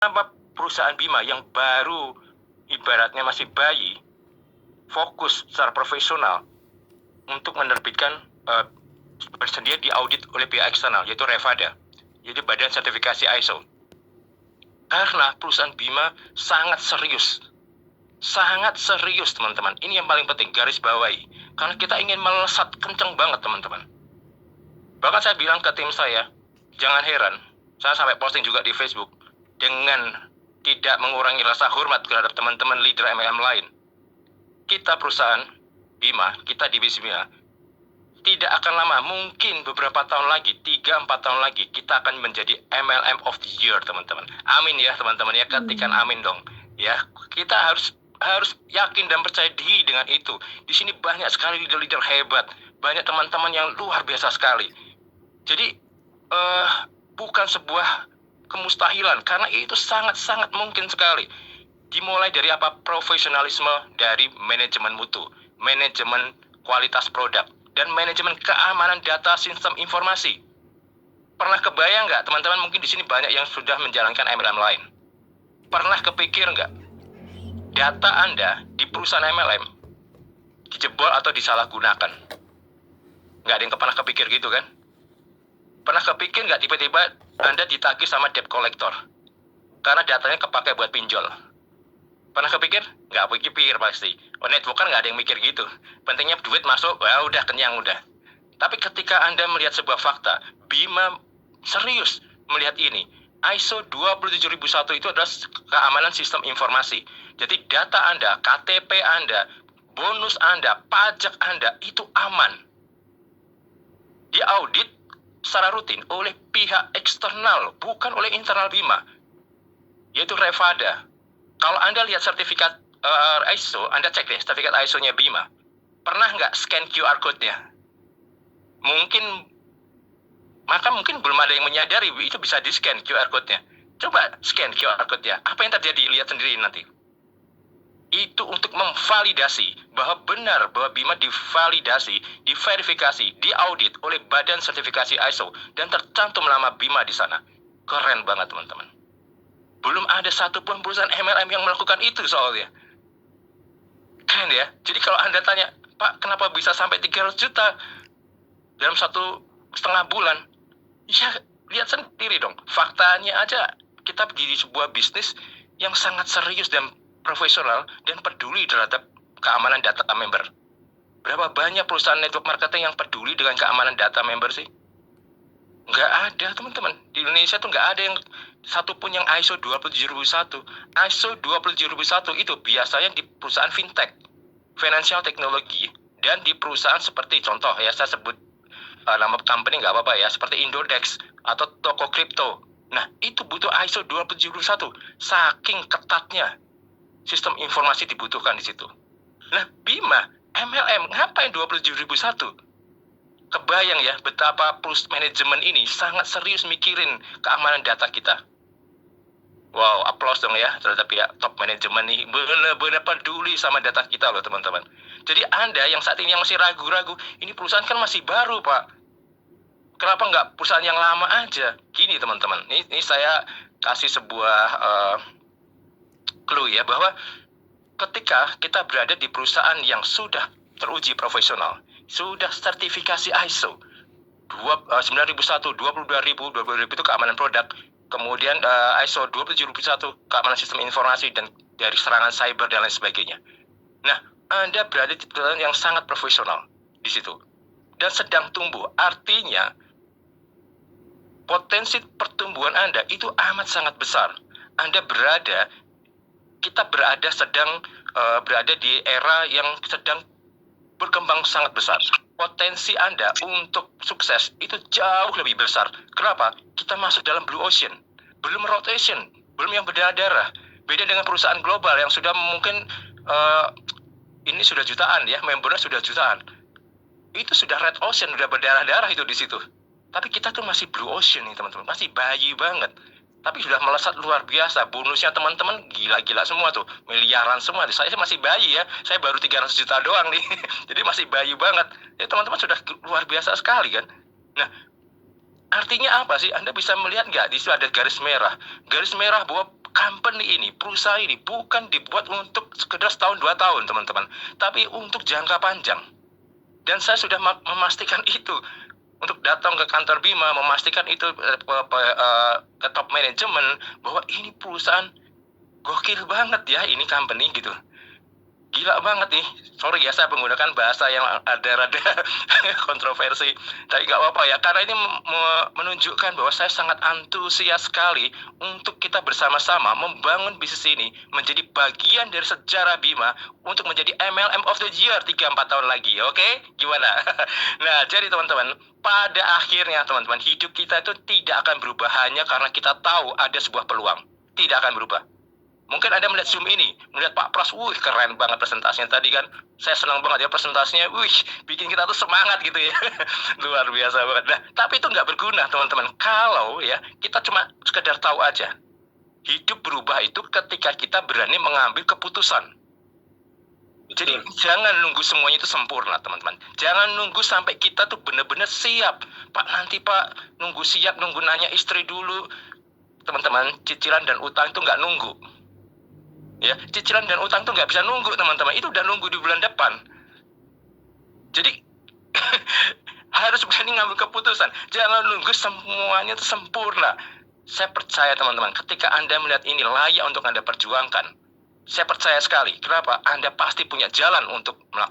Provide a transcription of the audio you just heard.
Kenapa perusahaan Bima yang baru ibaratnya masih bayi fokus secara profesional untuk menerbitkan bersedia diaudit oleh pihak eksternal, yaitu Revada, yaitu Badan Sertifikasi ISO. Karena perusahaan Bima sangat serius teman-teman. Ini yang paling penting, garis bawahi. Karena kita ingin melesat kenceng banget teman-teman. Bahkan saya bilang ke tim saya, jangan heran, saya sampai posting juga di Facebook, dengan tidak mengurangi rasa hormat terhadap teman-teman leader MLM lain. Kita perusahaan Bima, kita divisi Bima, tidak akan lama, mungkin beberapa tahun lagi, 3-4 tahun lagi, kita akan menjadi MLM of the year teman-teman. Amin ya teman-teman ya, ketikan amin dong. Ya, kita harus yakin dan percaya diri dengan itu. Di sini banyak sekali leader-leader hebat, banyak teman-teman yang luar biasa sekali. Jadi bukan sebuah kemustahilan, karena itu sangat-sangat mungkin sekali. Dimulai dari apa? Profesionalisme dari manajemen mutu, manajemen kualitas produk, dan manajemen keamanan data sistem informasi. Pernah kebayang nggak teman-teman, mungkin di sini banyak yang sudah menjalankan MLM lain. Pernah kepikir nggak data Anda di perusahaan MLM dijebol atau disalahgunakan? Nggak ada yang pernah kepikir gitu kan? Pernah kepikir nggak tiba-tiba Anda ditagih sama debt collector karena datanya kepakai buat pinjol? Pernah kepikir? Nggak pikir pasti. Network kan nggak ada yang mikir gitu. Pentingnya duit masuk, wah udah kenyang udah. Tapi ketika Anda melihat sebuah fakta, Bima serius melihat ini. ISO 27001 itu adalah keamanan sistem informasi. Jadi data Anda, KTP Anda, bonus Anda, pajak Anda itu aman. Diaudit secara rutin oleh pihak eksternal, bukan oleh internal Bima, yaitu Revada. Kalau Anda lihat sertifikat ISO, Anda cek deh sertifikat ISO-nya Bima. Pernah nggak scan QR code-nya? Mungkin belum ada yang menyadari itu bisa di-scan QR code-nya. Coba scan QR code-nya. Apa yang terjadi? Lihat sendiri nanti. Itu untuk memvalidasi bahwa benar bahwa Bima divalidasi, diverifikasi, diaudit oleh Badan Sertifikasi ISO dan tercantum nama Bima di sana. Keren banget teman-teman. Belum ada satupun perusahaan MLM yang melakukan itu soalnya. Keren ya. Jadi kalau Anda tanya, Pak, kenapa bisa sampai 300 juta dalam 1,5 bulan? Ya, lihat sendiri dong. Faktanya aja, kita di sebuah bisnis yang sangat serius dan profesional dan peduli terhadap keamanan data member. Berapa banyak perusahaan network marketing yang peduli dengan keamanan data member sih? Nggak ada teman-teman. Di Indonesia tuh nggak ada yang satupun yang ISO 27001. ISO 27001 itu biasanya di perusahaan fintech, financial technology, dan di perusahaan seperti contoh ya, saya sebut nama company nggak apa-apa ya, seperti Indodex atau toko kripto. Nah, itu butuh ISO 27001. Saking ketatnya sistem informasi dibutuhkan di situ. Nah, Bima, MLM, ngapain 27001? Kebayang ya betapa manajemen ini sangat serius mikirin keamanan data kita. Wow, aplaus dong ya terhadap pihak top manajemen nih. Benar-benar peduli sama data kita loh teman-teman. Jadi Anda yang saat ini yang masih ragu-ragu, ini perusahaan kan masih baru Pak. Kenapa nggak perusahaan yang lama aja? Gini teman-teman, ini saya kasih sebuah clue ya, bahwa ketika kita berada di perusahaan yang sudah teruji profesional, sudah sertifikasi ISO 9001, 22.000 itu keamanan produk, kemudian ISO 27001 keamanan sistem informasi dan dari serangan cyber dan lain sebagainya. Nah, Anda berada di perusahaan yang sangat profesional di situ dan sedang tumbuh. Artinya potensi pertumbuhan Anda itu amat sangat besar. Kita sedang berada di era yang sedang berkembang sangat besar. Potensi Anda untuk sukses itu jauh lebih besar. Kenapa? Kita masuk dalam blue ocean, belum rotation, belum yang berdarah-darah. Beda dengan perusahaan global yang sudah mungkin ini sudah jutaan ya, membernya sudah jutaan. Itu sudah red ocean, sudah berdarah-darah itu di situ. Tapi kita tuh masih blue ocean nih teman-teman, masih bayi banget. Tapi sudah melesat luar biasa. Bonusnya teman-teman gila-gila semua tuh. Miliaran semua. Saya masih bayi ya. Saya baru 300 juta doang nih. Jadi masih bayi banget. Ya teman-teman sudah luar biasa sekali kan. Nah, artinya apa sih? Anda bisa melihat nggak? Di situ ada garis merah. Garis merah bahwa company ini, perusahaan ini bukan dibuat untuk sekedar setahun 2 tahun, teman-teman, tapi untuk jangka panjang. Dan saya sudah memastikan itu untuk datang ke kantor Bima, memastikan itu ke top manajemen bahwa ini perusahaan gokil banget ya, ini company gitu. Gila banget nih. Sorry ya, saya menggunakan bahasa yang ada rada kontroversi. Tapi nggak apa-apa ya, karena ini menunjukkan bahwa saya sangat antusias sekali untuk kita bersama-sama membangun bisnis ini menjadi bagian dari sejarah Bima untuk menjadi MLM of the Year 3-4 tahun lagi. Oke? Gimana? Nah, jadi teman-teman, pada akhirnya teman-teman, hidup kita itu tidak akan berubah hanya karena kita tahu ada sebuah peluang. Tidak akan berubah. Mungkin Anda melihat Zoom ini, melihat Pak Pras, keren banget presentasinya tadi kan. Saya senang banget ya presentasinya, bikin kita tuh semangat gitu ya. Luar biasa banget. Nah, tapi itu nggak berguna teman-teman. Kalau ya, kita cuma sekedar tahu aja. Hidup berubah itu ketika kita berani mengambil keputusan. Jadi jangan nunggu semuanya itu sempurna teman-teman. Jangan nunggu sampai kita tuh benar-benar siap. Pak, nanti Pak, nunggu siap, nunggu nanya istri dulu. Teman-teman, cicilan dan utang itu nggak nunggu. Ya, cicilan dan utang tuh nggak bisa nunggu teman-teman, itu udah nunggu di bulan depan. Jadi harus berani ngambil keputusan, jangan nunggu semuanya itu sempurna. Saya percaya teman-teman, ketika Anda melihat ini layak untuk Anda perjuangkan, saya percaya sekali. Kenapa? Anda pasti punya jalan untuk melakukan